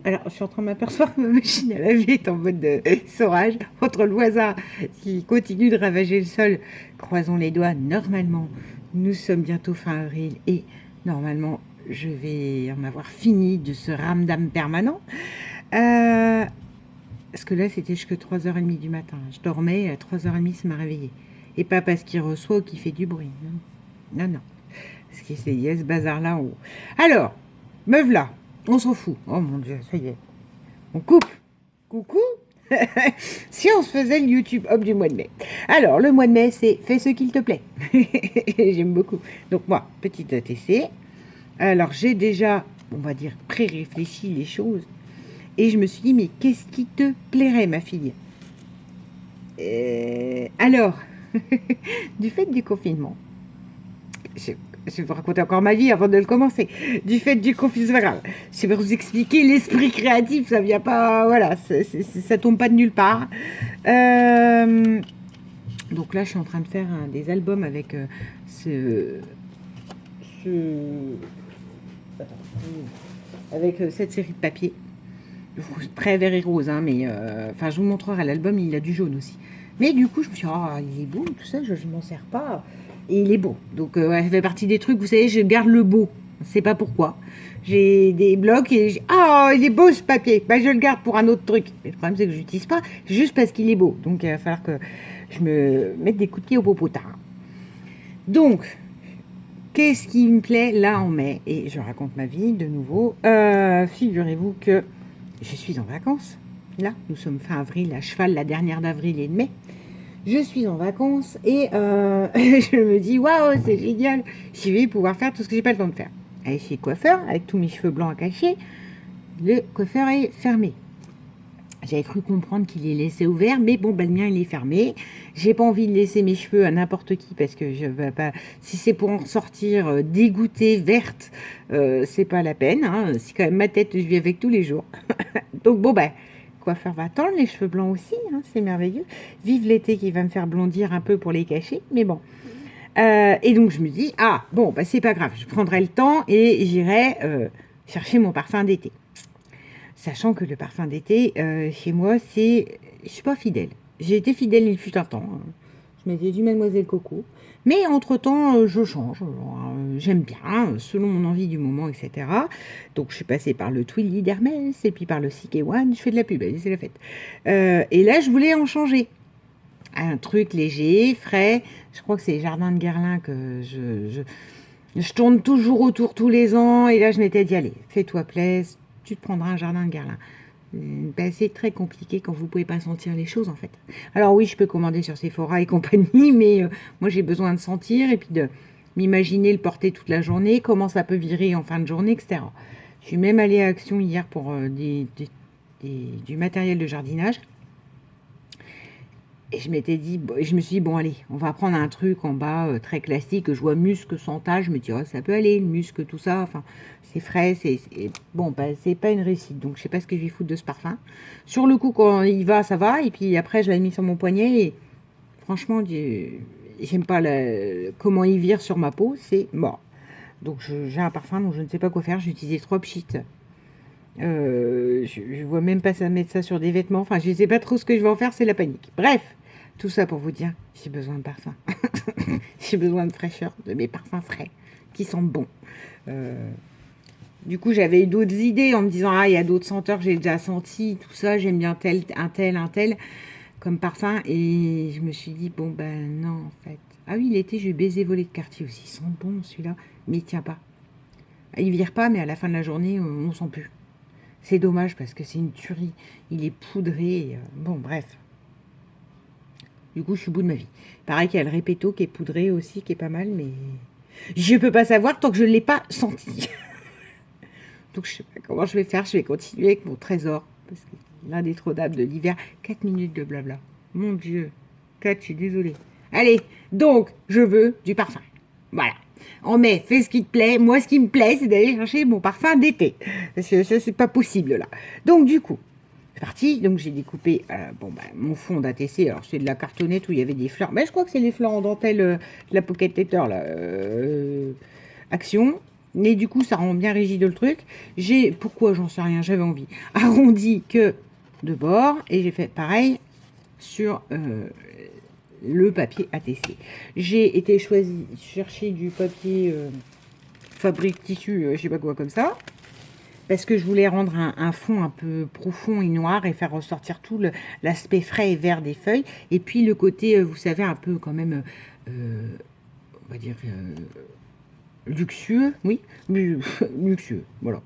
Alors, je suis en train de m'apercevoir que ma machine à laver est en mode de saurage. Entre le voisin qui continue de ravager le sol, croisons les doigts, normalement, nous sommes bientôt fin avril et normalement, je vais en avoir fini de ce ramdam permanent. Parce que là, c'était jusqu'à 3h30 du matin. Je dormais, à 3h30, ça m'a réveillée. Et pas parce qu'il reçoit ou qu'il fait du bruit. Non, non. Parce qu'il y a ce bazar-là en haut. Alors, meuf là, on s'en fout. Oh mon Dieu, ça y est. On coupe. Coucou. Si on se faisait le YouTube Hop du mois de mai. Alors, le mois de mai, c'est fais ce qu'il te plaît. J'aime beaucoup. Donc moi, petite ATC. Alors, j'ai déjà, on va dire, pré-réfléchi les choses. Et je me suis dit, mais qu'est-ce qui te plairait, ma fille? Alors, du fait du confinement, je vais vous raconter encore ma vie avant de le commencer. Du fait du confinement, c'est pas grave. Je vais vous expliquer l'esprit créatif, ça vient pas, voilà, ça tombe pas de nulle part. Donc là, je suis en train de faire des albums avec avec cette série de papier. Très vert et rose, hein, mais enfin, je vous montrerai l'album, il a du jaune aussi. Mais du coup, je me suis dit, oh, il est beau, tout ça, je m'en sers pas. Et il est beau. Donc, ça fait partie des trucs, vous savez, je garde le beau. Je sais pas pourquoi. J'ai des blocs et oh, il est beau ce papier. Bah, je le garde pour un autre truc. Mais le problème, c'est que je l'utilise pas juste parce qu'il est beau. Donc, il va falloir que je me mette des coups de pied au popotin. Donc, qu'est-ce qui me plaît là en mai? Et je raconte ma vie de nouveau. Figurez-vous que je suis en vacances. Là, nous sommes fin avril, à cheval, la dernière d'avril et de mai. Je suis en vacances et je me dis, waouh, c'est génial. Je vais pouvoir faire tout ce que j'ai pas le temps de faire. Aller chez le coiffeur, avec tous mes cheveux blancs à cacher. Le coiffeur est fermé. J'avais cru comprendre qu'il est laissé ouvert, mais bon, ben, le mien, il est fermé. J'ai pas envie de laisser mes cheveux à n'importe qui parce que je vais pas. Si c'est pour en ressortir dégoûtée, verte, c'est pas la peine. Hein. C'est quand même ma tête, je vis avec tous les jours. Donc bon, ben, coiffeur va attendre, les cheveux blancs aussi, hein, c'est merveilleux. Vive l'été qui va me faire blondir un peu pour les cacher, mais bon. Et donc je me dis, ah, bon, ben, c'est pas grave, je prendrai le temps et j'irai chercher mon parfum d'été. Sachant que le parfum d'été, chez moi, c'est... Je suis pas fidèle. J'ai été fidèle il fut un temps. Je m'étais dit Mademoiselle Coco. Mais entre-temps, je change. J'aime bien, selon mon envie du moment, etc. Donc, je suis passée par le Twilly d'Hermès et puis par le CK One. Je fais de la pub, allez, c'est la fête. Et là, je voulais en changer. Un truc léger, frais. Je crois que c'est Jardin de Guerlain que je tourne toujours autour tous les ans. Et là, je m'étais dit, allez, fais-toi plaisir. Tu te prendras un Jardin de Guerlain. Ben, c'est très compliqué quand vous pouvez pas sentir les choses en fait. Alors oui, je peux commander sur Sephora et compagnie, mais moi j'ai besoin de sentir et puis de m'imaginer le porter toute la journée, comment ça peut virer en fin de journée, etc. Je suis même allée à Action hier pour du matériel de jardinage. Et je m'étais dit, je me suis dit, bon allez, on va prendre un truc en bas très classique. Je vois musc, santal, je me dis, oh, ça peut aller, le musc, tout ça. Enfin, c'est frais, bon, bah, c'est pas une réussite. Donc, je sais pas ce que je vais foutre de ce parfum. Sur le coup, quand il va, ça va. Et puis après, je l'ai mis sur mon poignet. Et franchement, j'aime pas comment il vire sur ma peau. C'est mort. Donc, j'ai un parfum dont je ne sais pas quoi faire. J'ai utilisé 3 pchits. Je vois même pas ça mettre ça sur des vêtements. Enfin, je sais pas trop ce que je vais en faire. C'est la panique. Bref. Tout ça pour vous dire, j'ai besoin de parfum. J'ai besoin de fraîcheur, de mes parfums frais, qui sentent bon. Du coup, j'avais eu d'autres idées en me disant, ah, il y a d'autres senteurs que j'ai déjà sentis, tout ça, j'aime bien un tel, comme parfum. Et je me suis dit, bon, ben non, en fait. Ah oui, l'été, j'ai eu baiser volé de quartier aussi. Il sent bon, celui-là, mais il tient pas. Il vire pas, mais à la fin de la journée, on sent plus. C'est dommage parce que c'est une tuerie. Il est poudré. Bon, bref. Du coup, je suis au bout de ma vie. Pareil qu'il y a le Repetto qui est poudré aussi, qui est pas mal, mais je peux pas savoir tant que je ne l'ai pas senti. Donc, je sais pas comment je vais faire. Je vais continuer avec mon trésor. Parce que l'indétrônable de l'hiver, 4 minutes de blabla. Mon Dieu. 4, je suis désolée. Allez, donc, je veux du parfum. Voilà. En mai, fais ce qui te plaît. Moi, ce qui me plaît, c'est d'aller chercher mon parfum d'été. Parce que ça, c'est pas possible, là. Donc, du coup, c'est parti. Donc, j'ai découpé mon fond d'ATC. Alors, c'est de la cartonnette où il y avait des fleurs. Mais je crois que c'est les fleurs en dentelle de la Pocket Letter, là. Action. Mais du coup, ça rend bien rigide le truc. J'ai, pourquoi, j'en sais rien, j'avais envie, arrondi que de bord. Et j'ai fait pareil sur le papier ATC. J'ai été chercher du papier fabrique tissu, je sais pas quoi, comme ça. Parce que je voulais rendre un fond un peu profond et noir et faire ressortir tout l'aspect frais et vert des feuilles. Et puis le côté, vous savez, un peu quand même, on va dire, luxueux, oui, luxueux, voilà.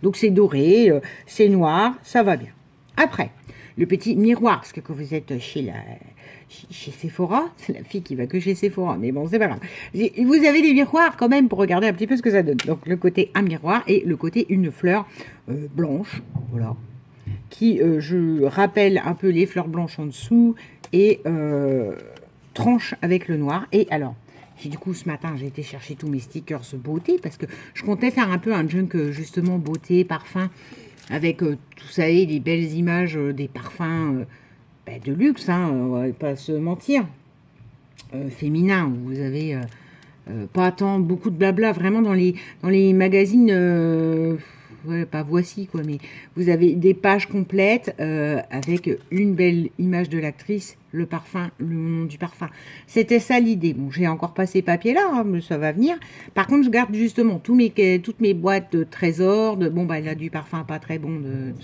Donc c'est doré, c'est noir, ça va bien. Après, le petit miroir, parce que quand vous êtes chez Sephora, c'est la fille qui va que chez Sephora, mais bon, c'est pas grave. Vous avez des miroirs quand même pour regarder un petit peu ce que ça donne. Donc le côté un miroir et le côté une fleur blanche, voilà, qui, je rappelle un peu les fleurs blanches en dessous et tranche avec le noir. Et alors, du coup, ce matin, j'ai été chercher tous mes stickers beauté parce que je comptais faire un peu un junk justement beauté, parfum, avec tout ça et des belles images des parfums de luxe, hein, on va pas se mentir, féminin, où vous avez pas tant beaucoup de blabla, vraiment dans les magazines, ouais, pas voici quoi, mais vous avez des pages complètes avec une belle image de l'actrice, le parfum, le nom du parfum. C'était ça l'idée. Bon, j'ai encore pas ces papiers-là, hein, mais ça va venir. Par contre, je garde justement toutes mes boîtes de trésors, bon, bah, il y a du parfum pas très bon,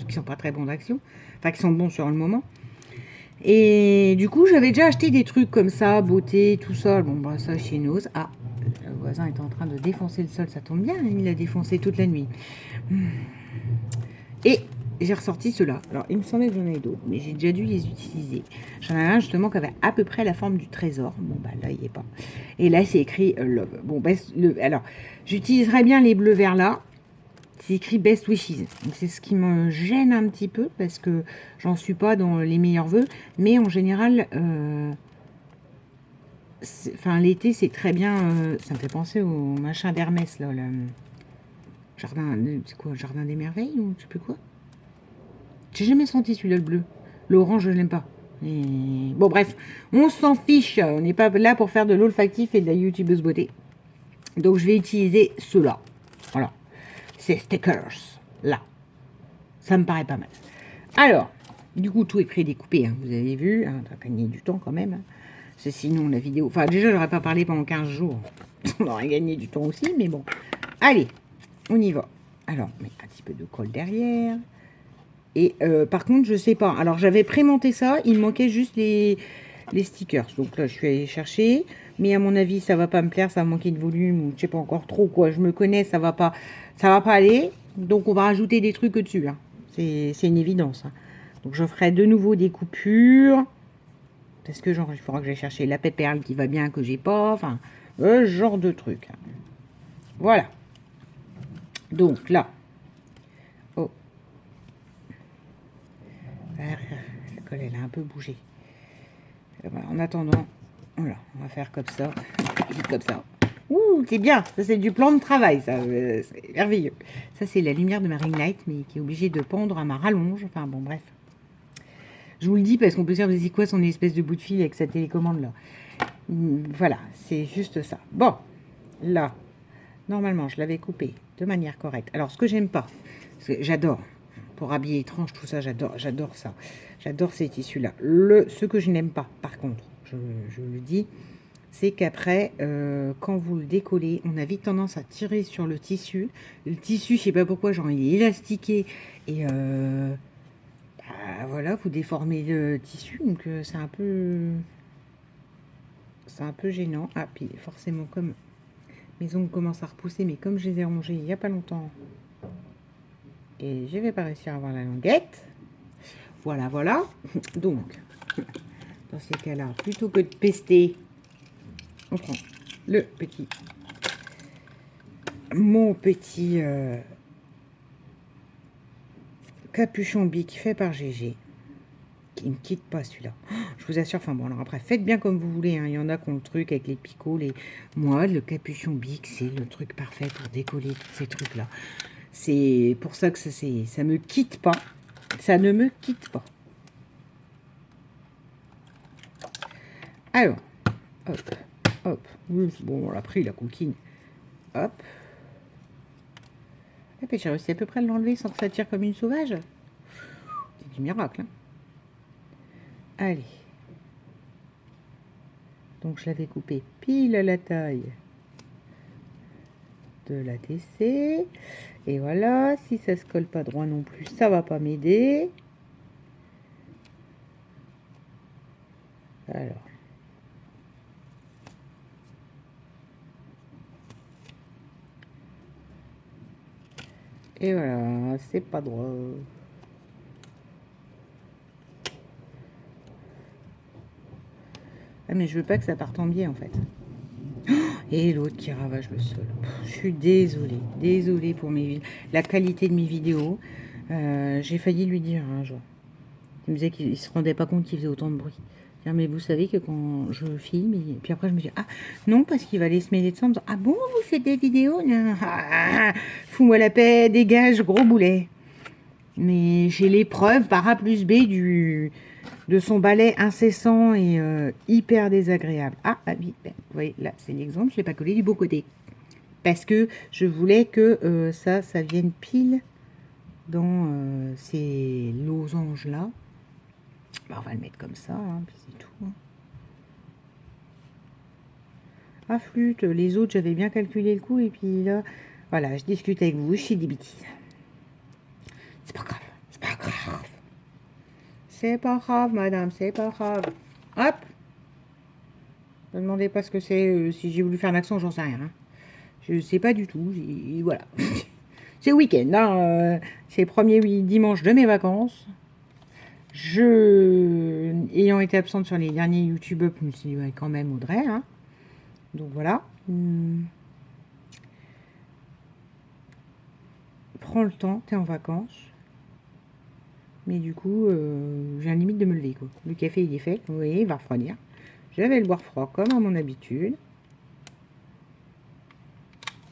qui sont pas très bons d'action, enfin, qui sont bons sur le moment. Et du coup, j'avais déjà acheté des trucs comme ça, beauté, tout ça. Bon, bah, ça, chez Nose. Ah, le voisin est en train de défoncer le sol, ça tombe bien, il l'a défoncé toute la nuit. Et j'ai ressorti ceux-là. Alors, il me semblait que j'en avais d'autres, mais j'ai déjà dû les utiliser. J'en avais un justement qui avait à peu près la forme du trésor. Bon, bah là, il n'y est pas. Et là, c'est écrit Love. Bon, bah, alors, j'utiliserai bien les bleus verts là. C'est écrit Best Wishes. C'est ce qui me gêne un petit peu parce que j'en suis pas dans les meilleurs vœux. Mais en général, enfin l'été c'est très bien. Ça me fait penser au machin d'Hermès là, le jardin. C'est quoi, le jardin des merveilles ou je sais plus quoi. J'ai jamais senti celui-là le bleu. L'orange je l'aime pas. Et... Bon bref, on s'en fiche. On n'est pas là pour faire de l'olfactif et de la youtubeuse beauté. Donc je vais utiliser ceux-là. Voilà. Ces stickers là. Ça me paraît pas mal. Alors, du coup, tout est pré-découpé, hein, vous avez vu. Hein, on a gagné du temps quand même. Hein. C'est sinon la vidéo... Enfin, déjà, j'aurais pas parlé pendant 15 jours. On aurait gagné du temps aussi, mais bon. Allez, on y va. Alors, on met un petit peu de colle derrière. Et par contre, je sais pas. Alors, j'avais prémonté ça. Il me manquait juste les stickers. Donc là, je suis allée chercher. Mais à mon avis, ça va pas me plaire. Ça va manquer de volume ou je sais pas encore trop quoi. Je me connais, ça va pas aller. Donc, on va rajouter des trucs dessus. Hein. C'est une évidence. Hein. Donc, je ferai de nouveau des coupures. Parce que, genre, il faudra que j'aille chercher la péperle qui va bien, que j'ai pas. Enfin, ce genre de truc. Hein. Voilà. Donc, là. Oh. La colle, elle a un peu bougé. En attendant, voilà, on va faire comme ça. Comme ça. Ouh, c'est bien. Ça, c'est du plan de travail. Ça, c'est merveilleux. Ça, c'est la lumière de ma ring light, mais qui est obligée de pendre à ma rallonge. Enfin, bon, bref. Je vous le dis parce qu'on peut se dire, c'est quoi son espèce de bout de fil avec sa télécommande là. Voilà, c'est juste ça. Bon, là, normalement, je l'avais coupé de manière correcte. Alors, ce que j'aime pas, parce que j'adore, pour habiller étrange, tout ça, j'adore ça. J'adore ces tissus-là. Ce que je n'aime pas, par contre, je le dis, c'est qu'après, quand vous le décollez, on a vite tendance à tirer sur le tissu. Le tissu, je sais pas pourquoi, genre, il est élastiqué et... voilà, vous déformez le tissu, donc c'est un peu gênant. Ah, puis forcément, comme mes ongles commencent à repousser, mais comme je les ai rongés il n'y a pas longtemps, et je vais pas réussir à avoir la languette. Voilà, voilà. Donc, dans ces cas-là, plutôt que de pester, on prend mon petit capuchon bic fait par GG. Qui ne quitte pas celui-là. Je vous assure, enfin bon, alors après, faites bien comme vous voulez. Hein. Il y en a qui ont le truc avec les picots. Moi, le capuchon bic, c'est le truc parfait pour décoller tous ces trucs-là. C'est pour ça que ça me quitte pas. Ça ne me quitte pas. Alors, hop, hop. Bon, on l'a pris, la coquine. Hop. Ah, puis j'ai réussi à peu près à l'enlever sans que ça tire comme une sauvage. C'est du miracle. Hein. Allez. Donc je l'avais coupé pile à la taille de la TC. Et voilà, si ça se colle pas droit non plus, ça va pas m'aider. Alors. Et voilà, c'est pas droit. Ah mais je veux pas que ça parte en biais en fait. Et l'autre qui ravage le sol. Je suis désolée pour la qualité de mes vidéos. J'ai failli lui dire un jour. Il me disait qu'il se rendait pas compte qu'il faisait autant de bruit. Mais vous savez que quand je filme, et puis après je me dis ah non parce qu'il va aller se mêler de ça en me disant ah bon vous faites des vidéos, fous-moi la paix, dégage gros boulet. Mais j'ai les preuves par A plus B de son balai incessant et hyper désagréable. Ah oui, ben, vous voyez là c'est l'exemple, je l'ai pas collé du beau côté parce que je voulais que ça vienne pile dans ces losanges là. Bah, on va le mettre comme ça, hein, puis c'est tout. Hein. Ah, flûte, les autres, j'avais bien calculé le coup, et puis là, voilà, je discute avec vous, je suis des bêtises. C'est pas grave, c'est pas grave. C'est pas grave, madame, c'est pas grave. Hop. Ne me demandez pas ce que c'est, si j'ai voulu faire un accent, j'en sais rien. Hein. Je sais pas du tout, voilà. C'est week-end, hein, c'est le premier dimanche de mes vacances. Ayant été absente sur les derniers YouTube Up, je me suis dit, ouais, quand même, Audrey, hein. Donc voilà. Prends le temps, t'es en vacances. Mais du coup, j'ai un limite de me lever, quoi. Le café, il est fait, vous voyez, il va refroidir. Je vais le boire froid, comme à mon habitude.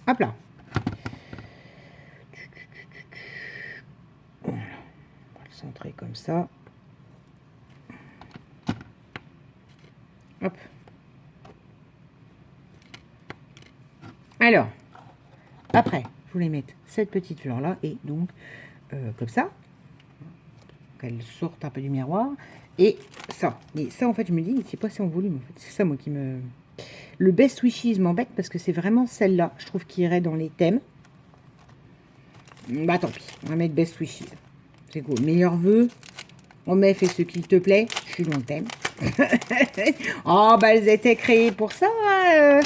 Hop là. Voilà. On va le centrer comme ça. Hop. Alors, après, je voulais mettre cette petite fleur-là, et donc, comme ça, qu'elle sorte un peu du miroir, et ça. Mais ça, en fait, je me dis, c'est pas assez en volume, en fait. C'est ça, moi, qui me... Le Best Wishes m'embête, parce que c'est vraiment celle-là, je trouve, qui irait dans les thèmes. Bah, tant pis, on va mettre Best Wishes. C'est cool. Meilleurs vœux, on met Fais ce qu'il te plaît, je suis dans le thème. Oh, bah, elles étaient créées pour ça. Hein.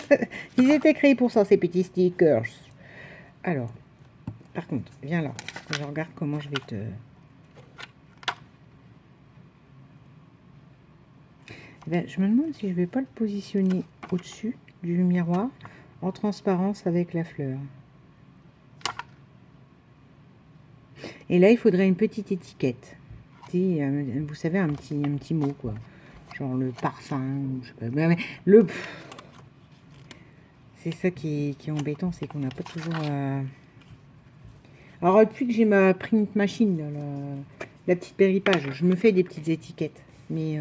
Ils étaient créés pour ça, ces petits stickers. Alors, par contre, viens là. Je regarde comment je vais te... Ben, je me demande si je vais pas le positionner au-dessus du miroir en transparence avec la fleur. Et là, il faudrait une petite étiquette. Vous savez, un petit mot, quoi. Genre le parfum, je sais pas. Mais le... C'est ça qui est embêtant, c'est qu'on n'a pas toujours... Alors, depuis que j'ai ma print machine, là, la petite péripage, je me fais des petites étiquettes. Mais...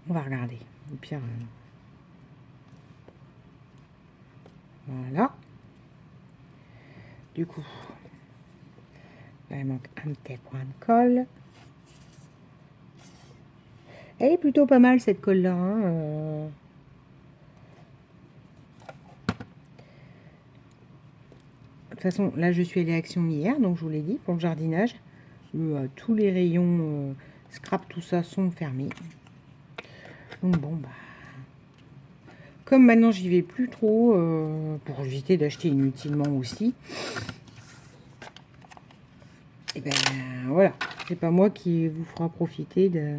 on va regarder. Au pire... Voilà. Du coup, là, il manque un petit point de colle. Elle est plutôt pas mal, cette colle-là. Hein, De toute façon, là, je suis allée à Action hier, donc je vous l'ai dit, pour le jardinage. Tous les rayons scrap, tout ça, sont fermés. Donc bon, bah... Comme maintenant, j'y vais plus trop, pour éviter d'acheter inutilement aussi. Et ben voilà, c'est pas moi qui vous fera profiter de...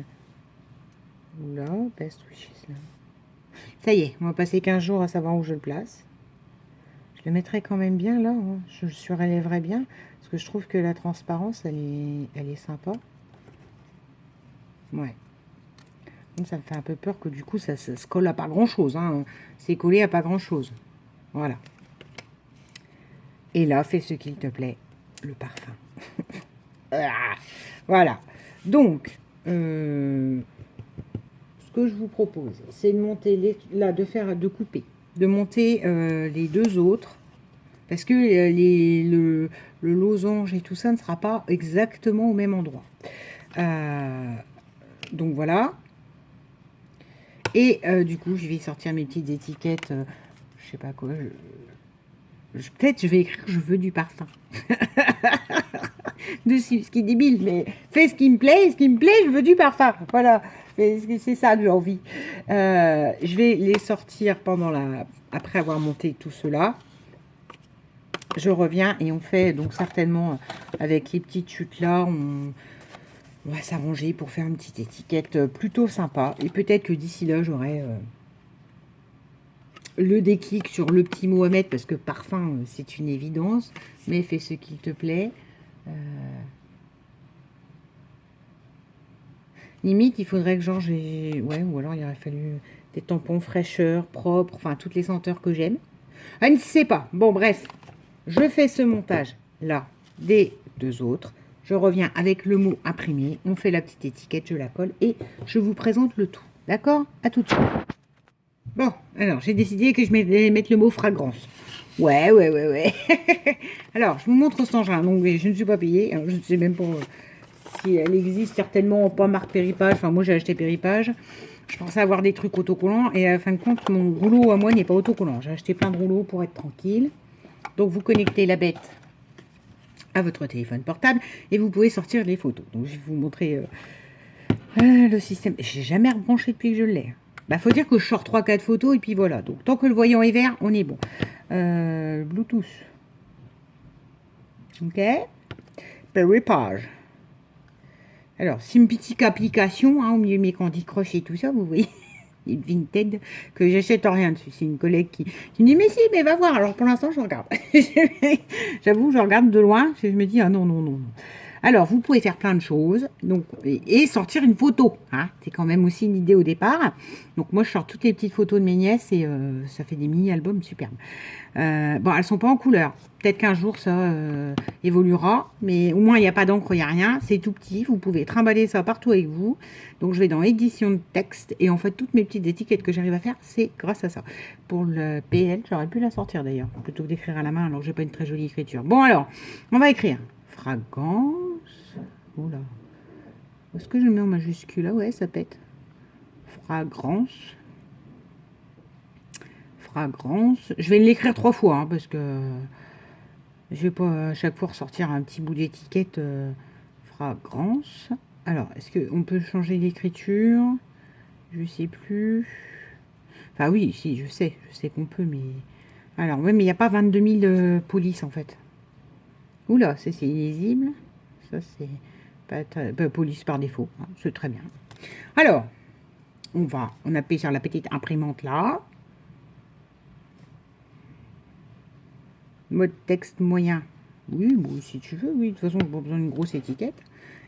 Oula, Best Wishes là. Ça y est, on va passer 15 jours à savoir où je le place. Je le mettrai quand même bien là, hein. Je surélèverai bien, parce que je trouve que la transparence, elle est sympa. Ouais. Donc ça me fait un peu peur que du coup, ça se colle à pas grand-chose. Hein. C'est collé à pas grand-chose. Voilà. Et là, fais ce qu'il te plaît, le parfum. Voilà. Donc, ce ce que je vous propose, c'est de monter de couper, de monter les deux autres, parce que le losange et tout ça ne sera pas exactement au même endroit. Donc voilà. Et du coup, je vais sortir mes petites étiquettes, je sais pas quoi. Peut-être je vais écrire je veux du parfum dessus, ce qui est débile, mais fais ce qui me plaît, je veux du parfum. Voilà, c'est ça que j'ai envie. Je vais les sortir après avoir monté tout cela. Je reviens et on fait donc certainement avec les petites chutes là, on va s'arranger pour faire une petite étiquette plutôt sympa. Et peut-être que d'ici là, j'aurai le déclic sur le petit mot à mettre, parce que parfum, c'est une évidence. Mais fais ce qu'il te plaît. Limite, il faudrait que genre ouais, ou alors il aurait fallu des tampons fraîcheur, propres, enfin toutes les senteurs que j'aime. Je ne sais pas. Bon, bref, je fais ce montage là des deux autres. Je reviens avec le mot imprimé. On fait la petite étiquette, je la colle et je vous présente le tout. D'accord? À tout de suite. Bon, alors j'ai décidé que je vais mettre le mot fragrance. Ouais. Alors, je vous montre cet engin. Donc, je ne suis pas payée. Alors, je ne sais même pas si elle existe, certainement pas marque Péripage. Enfin, moi, j'ai acheté Péripage. Je pensais avoir des trucs autocollants. Et à fin de compte, mon rouleau à moi n'est pas autocollant. J'ai acheté plein de rouleaux pour être tranquille. Donc, vous connectez la bête à votre téléphone portable et vous pouvez sortir les photos. Donc, je vais vous montrer le système. J'ai jamais rebranché depuis que je l'ai. Bah, faut dire que je sors 3-4 photos et puis voilà. Donc, tant que le voyant est vert, on est bon. Bluetooth. Ok. Péripage. Alors, c'est une petite application, au milieu de mes Candy Crush et tout ça, vous voyez. Une Vinted que j'achète rien dessus. C'est une collègue qui me dit, mais si, mais va voir. Alors, pour l'instant, je regarde. J'avoue, je regarde de loin. Je me dis, ah non. Alors, vous pouvez faire plein de choses donc, et sortir une photo. C'est quand même aussi une idée au départ. Donc, moi, je sors toutes les petites photos de mes nièces et ça fait des mini-albums superbes. Bon, elles ne sont pas en couleur. Peut-être qu'un jour, ça évoluera. Mais au moins, il n'y a pas d'encre, il n'y a rien. C'est tout petit. Vous pouvez trimballer ça partout avec vous. Donc, je vais dans édition de texte. Et en fait, toutes mes petites étiquettes que j'arrive à faire, c'est grâce à ça. Pour le PL, j'aurais pu la sortir d'ailleurs. Plutôt que d'écrire à la main, alors que j'ai pas une très jolie écriture. Bon, alors, on va écrire fragrance. Oula. Est-ce que je le mets en majuscule? Ah ouais, ça pète. Fragrance. Je vais l'écrire 3 fois, parce que je vais pas à chaque fois ressortir un petit bout d'étiquette. Fragrance. Alors, est-ce qu'on peut changer l'écriture? Je sais plus. Enfin oui, si, je sais qu'on peut, mais... Alors, ouais, mais il n'y a pas 22 000 polices, en fait. Oula, c'est illisible. Ça, c'est pas très... police par défaut, c'est très bien. Alors, on appuie sur la petite imprimante là. Mode texte moyen. Oui, bon, si tu veux, oui. De toute façon, j'ai pas besoin d'une grosse étiquette.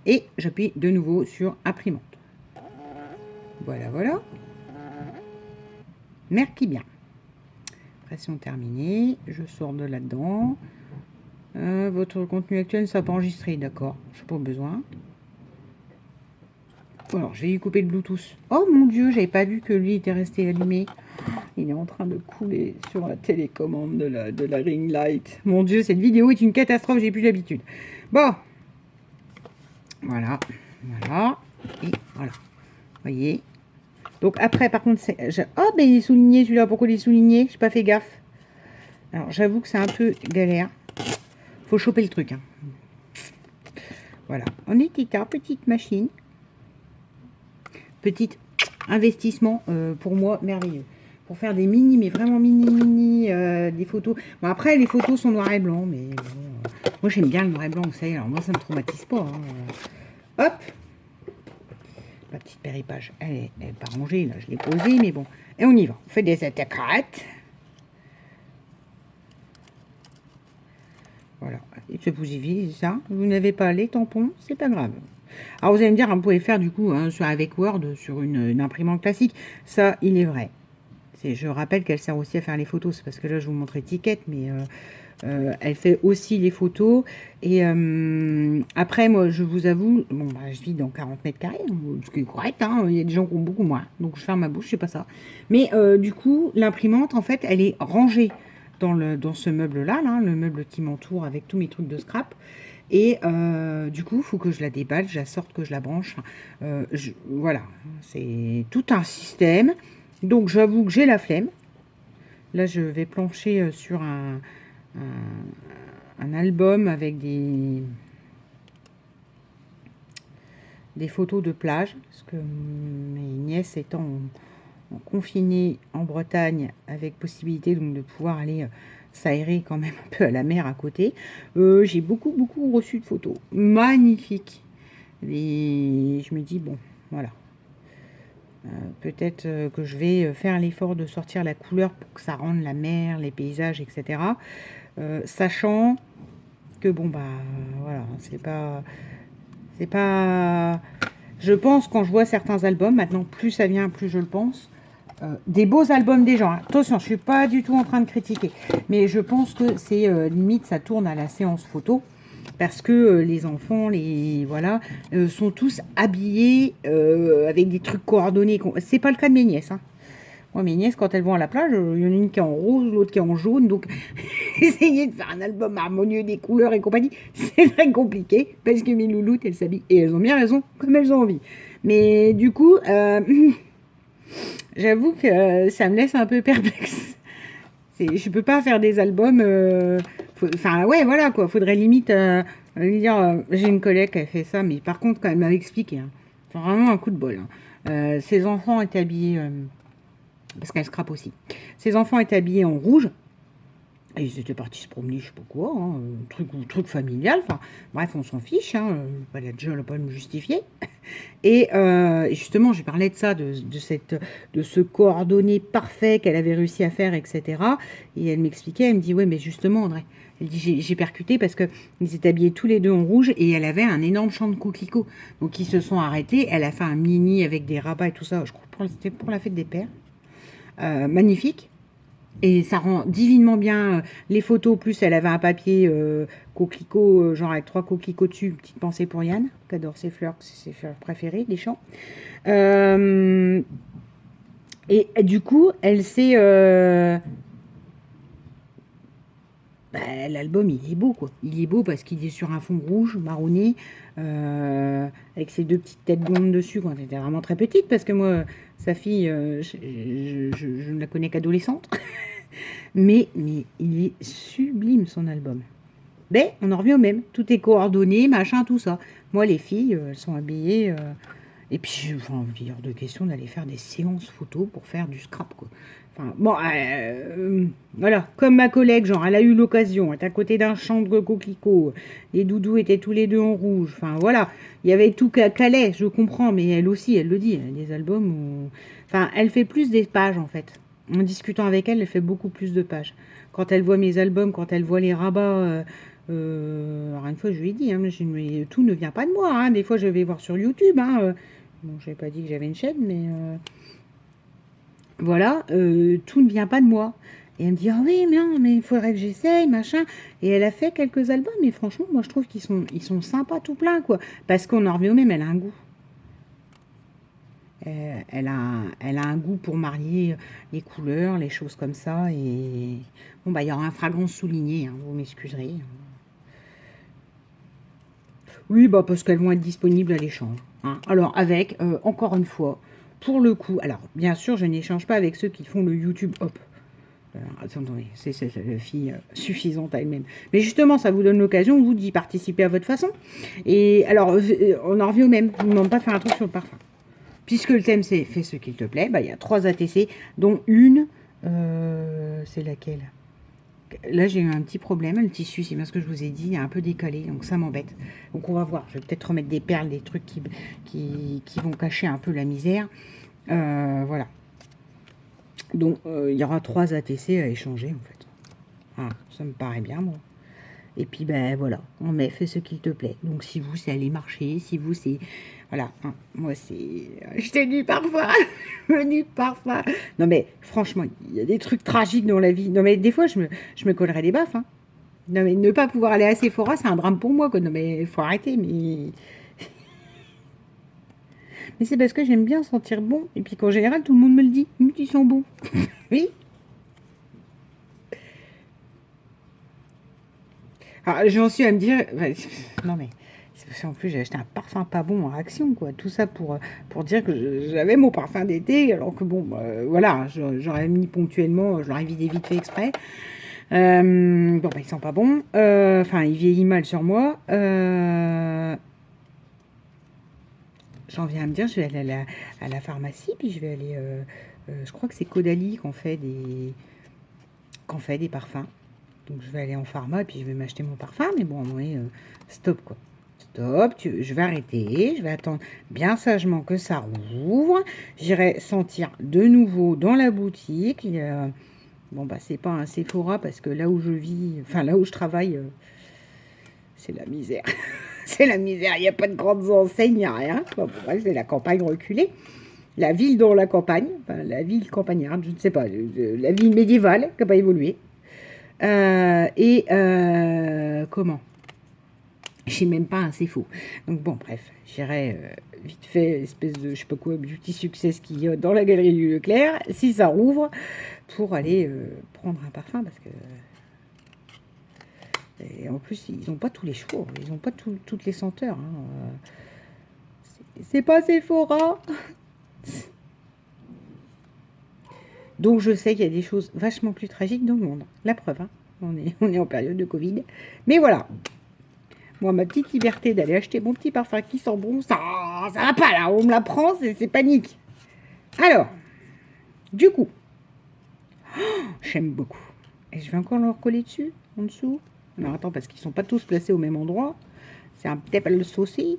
Et j'appuie de nouveau sur imprimante. Voilà. Merci bien. Pression terminée. Je sors de là-dedans. Votre contenu actuel ne sera pas enregistré. D'accord, je n'ai pas besoin. Alors, je vais lui couper le Bluetooth. Oh mon Dieu, j'avais pas vu que lui était resté allumé. Il est en train de couler sur la télécommande de la ring light. Mon Dieu, cette vidéo est une catastrophe, j'ai plus l'habitude. Bon. Voilà. Et voilà. Vous voyez. Donc après, par contre, oh, ben il est souligné celui-là. Pourquoi il est souligné? J'ai pas fait gaffe. Alors, j'avoue que c'est un peu galère. Faut choper le truc. Voilà. En étiquetant, petite machine. Petit investissement pour moi merveilleux. Pour faire des mini, mais vraiment mini, des photos. Bon, après, les photos sont noir et blanc, mais bon, moi j'aime bien le noir et blanc, vous savez. Alors moi, ça me traumatise pas. Hop. Ma petite péripage, elle est pas rangée, là, je l'ai posée, mais bon. Et on y va. On fait des attaquettes. Voilà. Et ce positif, ça. Vous n'avez pas les tampons, c'est pas grave. Alors vous allez me dire, vous pouvez faire du coup avec Word sur une imprimante classique. Ça, il est vrai. Je rappelle qu'elle sert aussi à faire les photos. C'est parce que là, je vous montre l'étiquette, mais elle fait aussi les photos. Et après, moi, je vous avoue, bon, bah, je vis dans 40 mètres carrés, ce qui est correct. Hein, il y a des gens qui ont beaucoup moins. Donc, je ferme ma bouche, c'est pas ça. Mais du coup, l'imprimante, en fait, elle est rangée dans ce meuble-là, là, le meuble qui m'entoure avec tous mes trucs de scrap. Et du coup, il faut que je la déballe, je la sorte, que je la branche. Voilà, c'est tout un système. Donc, j'avoue que j'ai la flemme. Là, je vais plancher sur un album avec des photos de plage. Parce que mes nièces étant confinées en Bretagne, avec possibilité donc de pouvoir aller s'aérer quand même un peu à la mer à côté, j'ai beaucoup reçu de photos. Magnifiques. Et je me dis, bon, voilà. Peut-être que je vais faire l'effort de sortir la couleur pour que ça rende la mer, les paysages, etc. Sachant que bon bah voilà, c'est pas. Je pense quand je vois certains albums, maintenant plus ça vient, plus je le pense. Des beaux albums des gens. Hein. Attention, je suis pas du tout en train de critiquer, mais je pense que c'est limite ça tourne à la séance photo. Parce que les enfants, voilà, sont tous habillés avec des trucs coordonnés. C'est pas le cas de mes nièces. Hein. Moi, mes nièces, quand elles vont à la plage, il y en a une qui est en rose, l'autre qui est en jaune. Donc, essayer de faire un album harmonieux des couleurs et compagnie, c'est très compliqué. Parce que mes louloutes, elles s'habillent. Et elles ont bien raison, comme elles ont envie. Mais du coup, j'avoue que ça me laisse un peu perplexe. Je peux pas faire des albums. Enfin, ouais, voilà quoi. Faudrait limite lui dire. J'ai une collègue qui a fait ça, mais par contre, quand elle m'avait expliqué, hein, c'est vraiment un coup de bol. Hein. Ses enfants étaient habillés. Parce qu'elle scrape aussi. Ses enfants étaient habillés en rouge. Et ils étaient partis se promener, je sais pas quoi, hein, truc familial. Enfin, bref, on s'en fiche. Hein, pas pas me justifier. Et justement, j'ai parlé de ça, de ce coordonné parfait qu'elle avait réussi à faire, etc. Et elle m'expliquait, elle me dit, ouais, mais justement, André, elle dit, j'ai percuté parce qu'ils étaient habillés tous les deux en rouge et elle avait un énorme champ de coquelicots. Donc, ils se sont arrêtés. Elle a fait un mini avec des rabats et tout ça. Je crois que c'était pour la fête des pères. Magnifique. Et ça rend divinement bien les photos. Plus elle avait un papier coquelicot, genre avec 3 coquelicots dessus. Une petite pensée pour Yann, qui adore ses fleurs, c'est ses fleurs préférées, les champs. Et du coup, elle s'est... l'album, il est beau, quoi. Il est beau parce qu'il est sur un fond rouge, marronné, avec ses 2 petites têtes blondes dessus, quand elle était vraiment très petite, parce que moi, sa fille, je ne la connais qu'adolescente. mais il est sublime, son album. Mais on en revient au même. Tout est coordonné, machin, tout ça. Moi, les filles, elles sont habillées... et puis, enfin, il est hors de question d'aller faire des séances photos pour faire du scrap, quoi. Enfin, bon, voilà, comme ma collègue, genre, elle a eu l'occasion, elle est à côté d'un champ de coquelicots, les doudous étaient tous les deux en rouge, enfin, voilà, il y avait tout Calais, je comprends, mais elle aussi, elle le dit, elle a des albums où... Enfin, elle fait plus des pages, en fait. En discutant avec elle, elle fait beaucoup plus de pages. Quand elle voit mes albums, quand elle voit les rabats... alors une fois, je lui ai dit, hein, mais tout ne vient pas de moi, hein, des fois, je vais voir sur YouTube, hein, bon, je n'avais pas dit que j'avais une chaîne, mais... voilà, tout ne vient pas de moi. Et elle me dit, ah oui, mais il faudrait que j'essaye, machin. Et elle a fait quelques albums, mais franchement, moi, je trouve qu'ils sont sympas tout plein, quoi. Parce qu'on en revient au même, elle a un goût. Elle a un goût pour marier les couleurs, les choses comme ça. Et bon, bah, il y aura un fragrance souligné, hein, vous m'excuserez. Oui, bah, parce qu'elles vont être disponibles à l'échange. Hein. Alors, avec, encore une fois, pour le coup, alors, bien sûr, je n'échange pas avec ceux qui font le YouTube Hop. Attendez, c'est la fille suffisante à elle-même. Mais justement, ça vous donne l'occasion, vous, d'y participer à votre façon. Et alors, on en revient au même. Je ne vous demande pas de faire un truc sur le parfum. Puisque le thème, c'est fais ce qu'il te plaît, bah, il y a 3 ATC, dont une, c'est laquelle? Là, j'ai eu un petit problème. Le tissu, c'est bien ce que je vous ai dit, il est un peu décalé, donc ça m'embête. Donc, on va voir. Je vais peut-être remettre des perles, des trucs qui vont cacher un peu la misère. Voilà. Donc, il y aura 3 ATC à échanger, en fait. Ah, ça me paraît bien, moi. Et puis, ben voilà, on met, fais ce qu'il te plaît. Donc, si vous, c'est aller marcher, si vous, c'est... Voilà, hein. Moi, c'est acheter du parfum, du parfum. Non, mais franchement, il y a des trucs tragiques dans la vie. Non, mais des fois, je me collerais des baffes. Hein. Non, mais ne pas pouvoir aller à Sephora, c'est un drame pour moi. Quoi. Non, mais il faut arrêter. Mais c'est parce que j'aime bien sentir bon. Et puis qu'en général, tout le monde me le dit. Tu sens bon. Oui. Alors, j'en suis à me dire. Non, mais. C'est parce qu'en plus, j'ai acheté un parfum pas bon en Action, quoi. Tout ça pour dire que j'avais mon parfum d'été, alors que bon, voilà, j'aurais mis ponctuellement, je l'aurais vidé vite fait exprès. Bon, bah, il sent pas bon. Enfin, il vieillit mal sur moi. J'en viens à me dire, je vais aller à la pharmacie, puis je vais aller. Je crois que c'est Caudalie qu'on fait des parfums. Donc, je vais aller en pharma, et puis je vais m'acheter mon parfum. Mais bon, à un moment donné, stop, quoi. Stop, je vais arrêter, je vais attendre bien sagement que ça rouvre. J'irai sentir de nouveau dans la boutique. Bon, bah, c'est pas un Sephora parce que là où je vis, enfin là où je travaille, c'est la misère. C'est la misère, il n'y a pas de grandes enseignes, il n'y a rien. Bon, bref, c'est la campagne reculée. La ville dans la campagne, enfin, la ville campagnarde, je ne sais pas, la ville médiévale qui n'a pas évolué. Comment Je sais même pas, hein, c'est faux. Donc bon, bref, j'irai vite fait, espèce de, je sais pas quoi, beauty success qui y a dans la galerie du Leclerc, si ça rouvre, pour aller prendre un parfum, parce que... Et en plus, ils n'ont pas tous les choix, ils n'ont pas toutes les senteurs. Hein. C'est pas Sephora. Donc je sais qu'il y a des choses vachement plus tragiques dans le monde. La preuve, hein. On est en période de Covid. Mais voilà. Moi, ma petite liberté d'aller acheter mon petit parfum qui sent bon, ça va pas là, on me la prend, c'est panique. Alors, du coup, j'aime beaucoup. Et je vais encore leur coller dessus, en dessous. Non, attends, parce qu'ils sont pas tous placés au même endroit. C'est un petit peu le souci.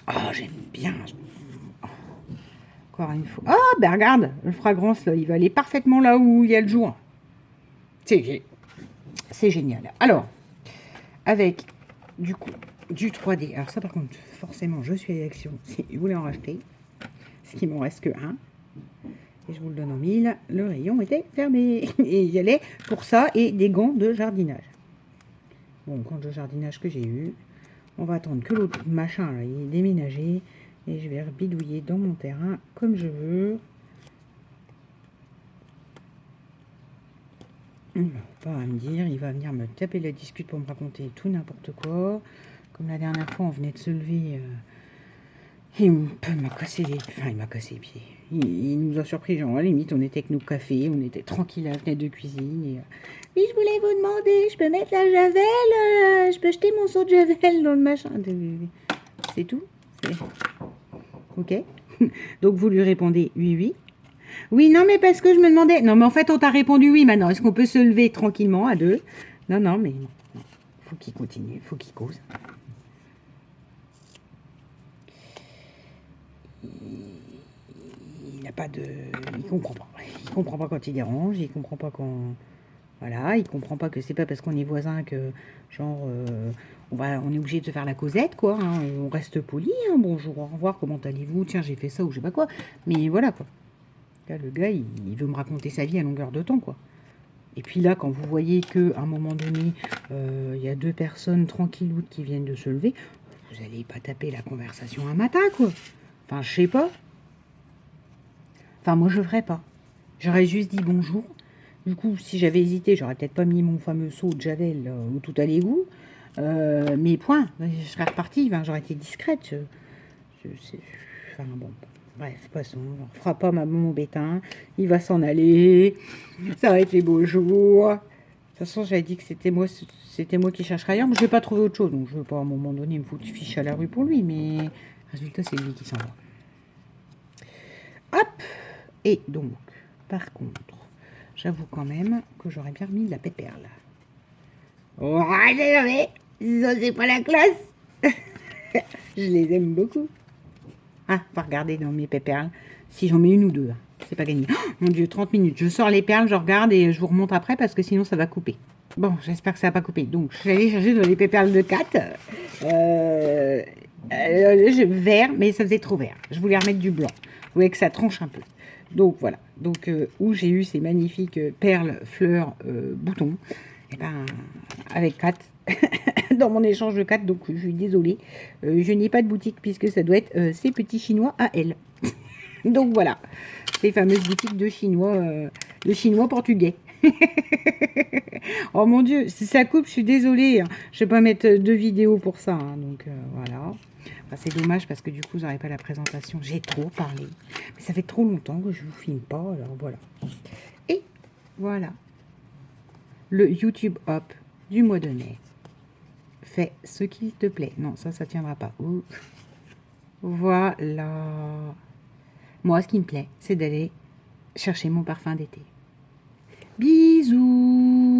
Oh, j'aime bien. Encore une fois. Ah, ben regarde, le fragrance, là, il va aller parfaitement là où il y a le jour. C'est génial. Alors, avec, du coup, du 3D. Alors ça, par contre, forcément, je suis à Action. Si vous voulez en racheter, ce qui m'en reste que un. Et je vous le donne en 1000. Le rayon était fermé. Et il y allait pour ça et des gants de jardinage. Bon, gants de jardinage que j'ai eu. On va attendre que l'autre machin, là, il est déménagé. Et je vais bidouiller dans mon terrain comme je veux. Pas à me dire, il va venir me taper la discute pour me raconter tout n'importe quoi. Comme la dernière fois, on venait de se lever. Il m'a cassé les... Enfin, il m'a cassé les pieds. Il nous a surpris, genre, à la limite, on était avec nos cafés, on était tranquille à la fenêtre de cuisine. Et, oui, je voulais vous demander, je peux mettre la javel, je peux jeter mon seau de javel dans le machin. C'est tout. Ok. Donc, vous lui répondez oui, oui. Oui, non, mais parce que je me demandais... Non, mais en fait, on t'a répondu oui maintenant. Est-ce qu'on peut se lever tranquillement à deux? Non, non, mais... Faut qu'il continue, faut qu'il cause. Il n'a pas de... Il comprend pas. Il comprend pas quand il dérange, il comprend pas quand... Voilà, il comprend pas que c'est pas parce qu'on est voisins que, genre, on est obligé de se faire la causette, quoi. Hein. On reste poli, hein. Bonjour, au revoir, comment allez-vous? Tiens, j'ai fait ça ou je sais pas quoi. Mais voilà, quoi. Là, le gars, il veut me raconter sa vie à longueur de temps, quoi. Et puis là, quand vous voyez qu'à un moment donné, il y a deux personnes tranquilloutes qui viennent de se lever, vous n'allez pas taper la conversation un matin, quoi. Enfin, je sais pas. Enfin, moi, je ferais pas. J'aurais juste dit bonjour. Du coup, si j'avais hésité, j'aurais peut-être pas mis mon fameux seau de javel où tout à l'égout. Mais point, je serais repartie. Enfin, j'aurais été discrète. Enfin, bon. Bref, passons. On fera pas mon bétain. Il va s'en aller. Ça va être les beaux jours. De toute façon, j'avais dit que c'était moi qui chercherais ailleurs. Mais je vais pas trouver autre chose. Donc, je veux pas à un moment donné me foutre fiche à la rue pour lui. Mais résultat, c'est lui qui s'en va. Hop. Et donc, par contre, j'avoue quand même que j'aurais bien remis de la péperle. Oh, arrêtez, ça c'est pas la classe. Je les aime beaucoup. Ah, on va regarder dans mes péperles. Si j'en mets une ou deux, c'est pas gagné. Oh, mon Dieu, 30 minutes. Je sors les perles, je regarde et je vous remonte après parce que sinon ça va couper. Bon, j'espère que ça n'a pas coupé. Donc, je suis allée chercher dans les péperles de Cat. Vert, mais ça faisait trop vert. Je voulais remettre du blanc. Je voulais que ça tronche un peu. Donc, voilà. Donc, où j'ai eu ces magnifiques perles, fleurs, boutons. Et ben, avec Cat. Dans mon échange de 4, donc je suis désolée. Je n'ai pas de boutique puisque ça doit être ces petits chinois à elle. Donc voilà, ces fameuses boutiques de chinois portugais. Oh mon Dieu, si ça coupe, je suis désolée. Hein. Je vais pas mettre deux vidéos pour ça. Hein, donc voilà. Enfin, c'est dommage parce que du coup, vous n'aurez pas la présentation. J'ai trop parlé. Mais ça fait trop longtemps que je vous filme pas. Alors voilà. Et voilà. Le YouTube Hop du mois de mai. Fais ce qu'il te plaît. Non, ça tiendra pas. Ouh. Voilà. Moi, ce qui me plaît, c'est d'aller chercher mon parfum d'été. Bisous.